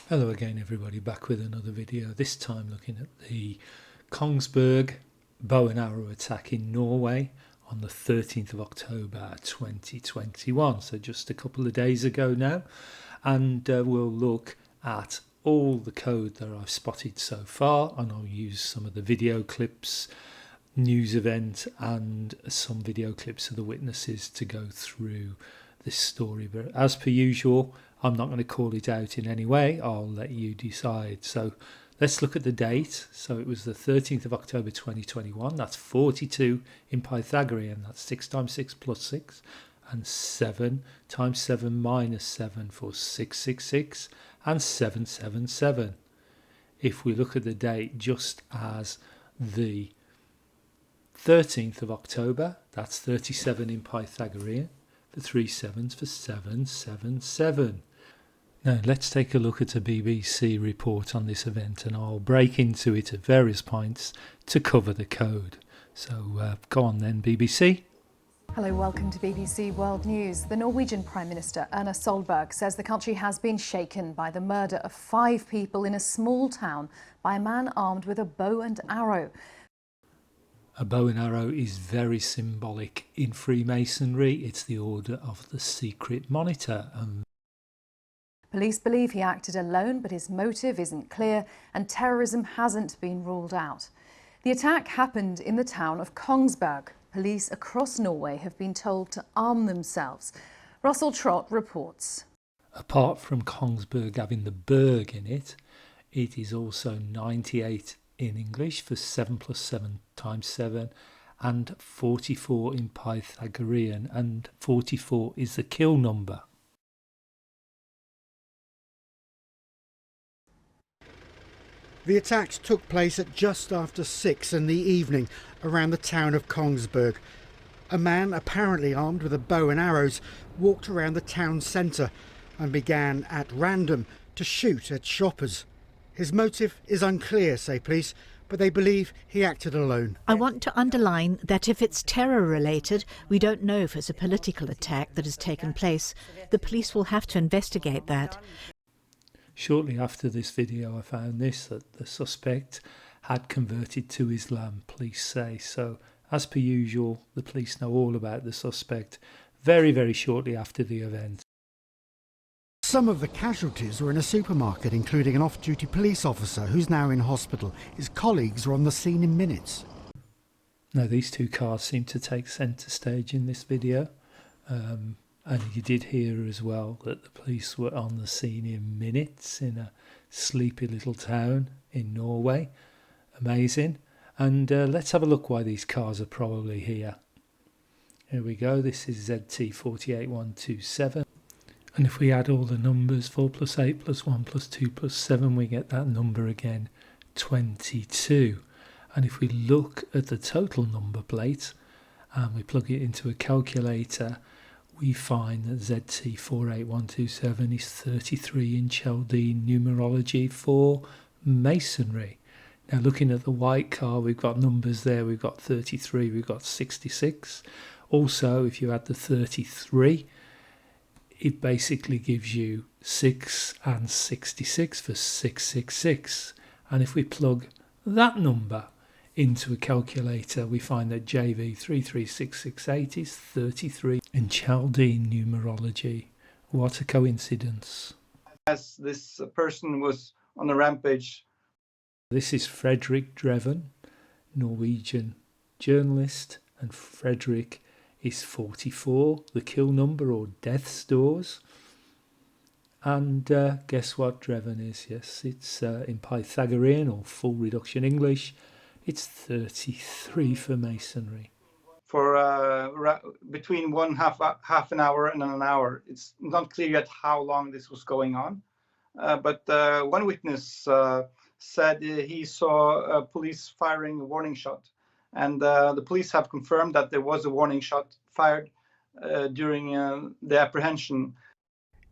Hello again everybody, back with another video, this time looking at the Kongsberg bow and arrow attack in Norway on the 13th of October 2021, so just a couple of days ago now, and we'll look at all the code that I've spotted so far, and I'll use some of the video clips, news event and some video clips of the witnesses to go through this story. But as per usual, I'm not going to call it out in any way, I'll let you decide. So let's look at the date. So it was the 13th of October 2021, that's 42 in Pythagorean, that's 6 times 6 plus 6, and 7 times 7 minus 7 for 666 and 777. If we look at the date just as the 13th of October, that's 37 in Pythagorean, for 3 sevens for 777. Now let's take a look at a BBC report on this event, and I'll break into it at various points to cover the code. So go on then, BBC. Hello, welcome to BBC World News. The Norwegian Prime Minister Erna Solberg says the country has been shaken by the murder of 5 people in a small town by a man armed with a bow and arrow. A bow and arrow is very symbolic in Freemasonry. It's the order of the secret monitor. Police believe he acted alone, but his motive isn't clear and terrorism hasn't been ruled out. The attack happened in the town of Kongsberg. Police across Norway have been told to arm themselves. Russell Trott reports. Apart from Kongsberg having the berg in it, it is also 98 in English for 7 plus 7 times 7, and 44 in Pythagorean, and 44 is the kill number. The attacks took place at just after 6 in the evening around the town of Kongsberg. A man, apparently armed with a bow and arrows, walked around the town centre and began at random to shoot at shoppers. His motive is unclear, say police, but they believe he acted alone. I want to underline that if it's terror-related, we don't know if it's a political attack that has taken place. The police will have to investigate that. Shortly after this video I found this, that the suspect had converted to Islam, police say. So as per usual, the police know all about the suspect very shortly after the event. Some of the casualties were in a supermarket, including an off-duty police officer who's now in hospital. His colleagues were on the scene in minutes. Now these 2 cars seem to take centre stage in this video. And you did hear as well that the police were on the scene in minutes in a sleepy little town in Norway. Amazing. And let's have a look why these cars are probably here. Here we go. This is ZT48127. And if we add all the numbers, 4 plus 8 plus 1 plus 2 plus 7, we get that number again, 22. And if we look at the total number plate and we plug it into a calculator, we find that ZT48127 is 33 in Chaldean numerology for Masonry. Now looking at the white car, we've got numbers there, we've got 33, we've got 66. Also, if you add the 33, it basically gives you 6 and 66 for 666. And if we plug that number into a calculator, we find that JV33668 is 33 in Chaldean numerology. What a coincidence. As this person was on a rampage. This is Fredrik Dreven, Norwegian journalist, and Fredrik is 44, the kill number or death's doors. And guess what Dreven is? Yes, it's in Pythagorean or full reduction English. It's 33 for Masonry. For between half an hour and an hour. It's not clear yet how long this was going on. But one witness said he saw police firing a warning shot. And the police have confirmed that there was a warning shot fired during the apprehension.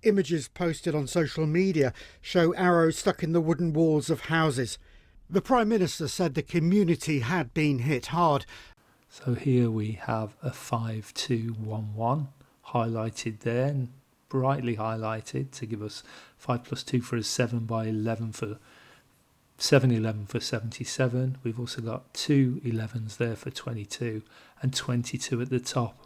Images posted on social media show arrows stuck in the wooden walls of houses. The Prime Minister said the community had been hit hard. So here we have a 5211 highlighted there in brightly highlighted to give us 5 plus 2 for a 7 by 11 for 711 for 77. We've also got 2 11s there for 22 and 22 at the top.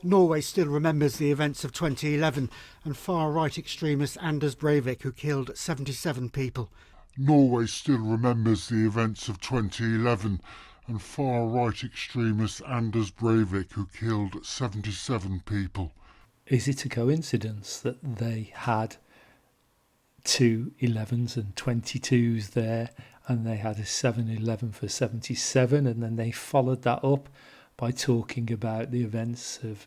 Norway still remembers the events of 2011 and far-right extremist Anders Breivik, who killed 77 people. Norway still remembers the events of 2011 and far-right extremist Anders Breivik, who killed 77 people. Is it a coincidence that they had 2 11s and 22s there, and they had a 711 for 77, and then they followed that up by talking about the events of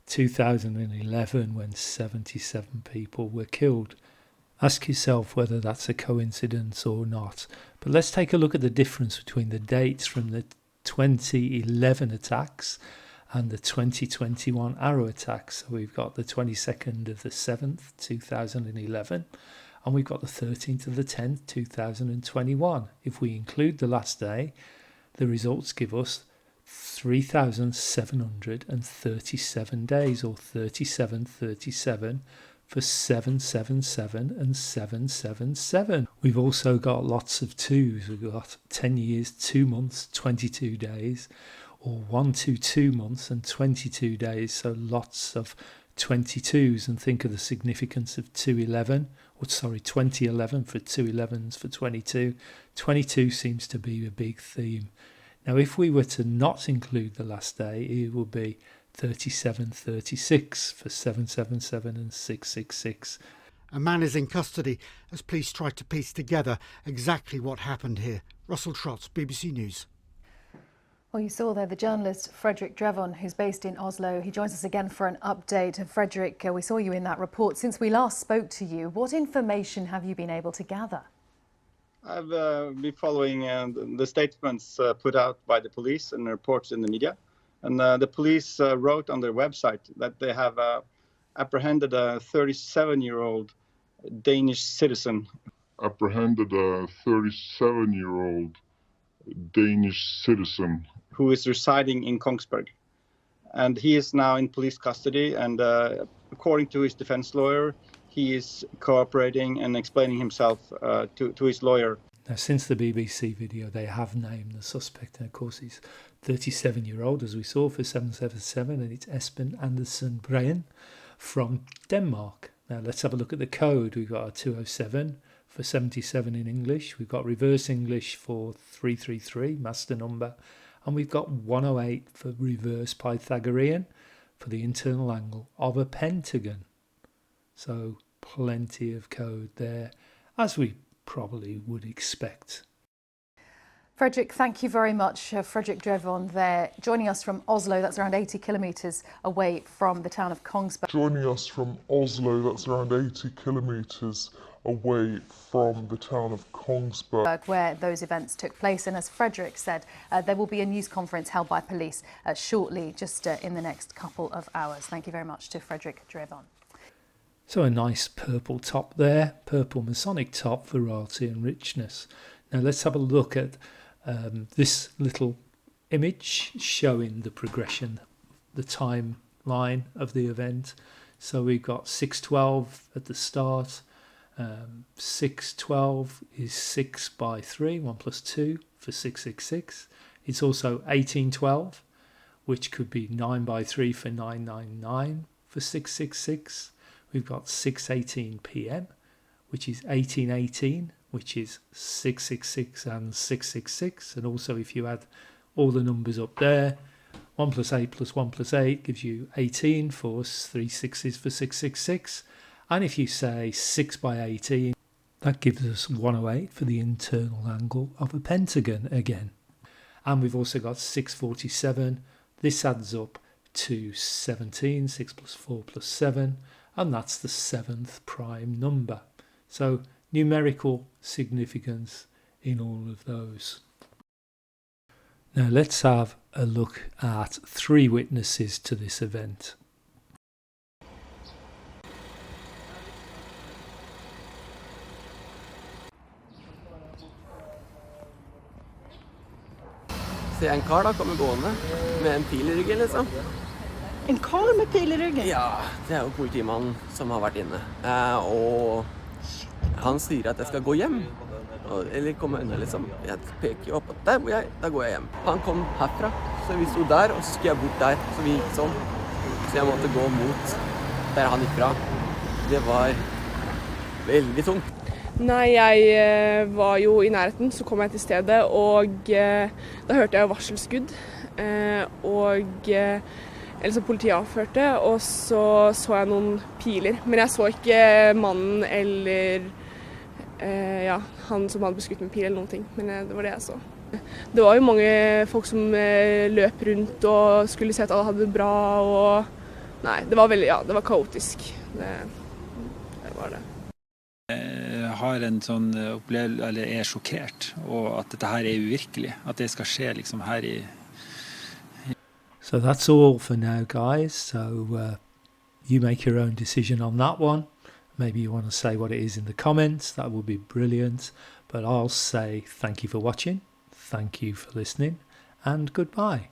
2011 when 77 people were killed? Ask yourself whether that's a coincidence or not. But let's take a look at the difference between the dates from the 2011 attacks and the 2021 Arrow attacks. So we've got the 22nd of the 7th, 2011, and we've got the 13th of the 10th, 2021. If we include the last day, the results give us 3,737 days, or 3737 for 777 and 777. We've also got lots of 2s. We've got 10 years, 2 months, 22 days, or 1 to 2 months and 22 days. So lots of 22s, and think of the significance of 2011 for 2 11s for 22. 22 seems to be a big theme. Now, if we were to not include the last day, it would be 3736 for 777 and 666. A man is in custody as police try to piece together exactly what happened here. Russell Trott, BBC News. Well, you saw there the journalist Fredrik Drevon, who's based in Oslo. He joins us again for an update. Fredrik, we saw you in that report. Since we last spoke to you, what information have you been able to gather? I've been following the statements put out by the police and reports in the media. And the police wrote on their website that they have apprehended a 37-year-old Danish citizen. Apprehended a 37-year-old Danish citizen who is residing in Kongsberg. And he is now in police custody, and according to his defense lawyer, he is cooperating and explaining himself to his lawyer. Now, since the BBC video, they have named the suspect, and of course he's 37-year-old, as we saw, for 777, and it's Esben Andersen Breen from Denmark. Now, let's have a look at the code. We've got a 207 for 77 in English. We've got reverse English for 333, master number, and we've got 108 for reverse Pythagorean for the internal angle of a pentagon. So plenty of code there, as we probably would expect. Fredrik, thank you very much. Fredrik Drevon there, joining us from Oslo. That's around 80 kilometres away from the town of Kongsberg. Joining us from Oslo, that's around 80 kilometres away from the town of Kongsberg, where those events took place. And as Fredrik said, there will be a news conference held by police shortly, just in the next couple of hours. Thank you very much to Fredrik Drevon. So a nice purple top there, purple Masonic top for royalty and richness. Now let's have a look at this little image showing the progression, the timeline of the event. So we've got 612 at the start. 612 is 6 by 3, 1 plus 2 for 666. It's also 1812, which could be 9 by 3 for 999 for 666. We've got 6:18 p.m, which is 1818, which is 666 and 666. And also, if you add all the numbers up there, 1 plus 8 plus 1 plus 8 gives you 18 for 3 sixes for 666. And if you say 6 by 18, that gives us 108 for the internal angle of a pentagon again. And we've also got 647. This adds up to 17, 6 plus 4 plus 7, and that's the 7th prime number. So numerical significance in all of those. Now let's have a look at 3 witnesses to this event. Se en kar da kommer gående med en pil I ryggen liksom. En kar med pil i ryggen? Ja, det jo politimannen som har vært inne. Og han sier at jeg skal gå hjem. Eller komme unna, liksom. Jeg peker jo opp at der går jeg hjem. Han kom herfra, så vi sto der, og så skulle jeg bort der. Så vi gikk sånn. Så jeg måtte gå mot der han gikk fra. Det var veldig tungt. Nei, jeg var jo i nærheten, så kom jeg til stedet, og da hørte jeg varselskudd. Eller som politiet avførte, og så jeg noen piler. Men jeg så ikke mannen eller han som hadde beskutt med pil eller noen ting, men det var det jeg så. Det var jo mange folk som løp rundt og skulle se at alle hadde det bra, og nei, det var veldig, det var kaotisk. Det var det. Jeg har en sånn opplevelse, eller er sjokkert, og at dette her er uvirkelig, at det skal skje liksom her i... So that's all for now, guys. So you make your own decision on that one. Maybe you want to say what it is in the comments. That would be brilliant. But I'll say thank you for watching. Thank you for listening. And goodbye.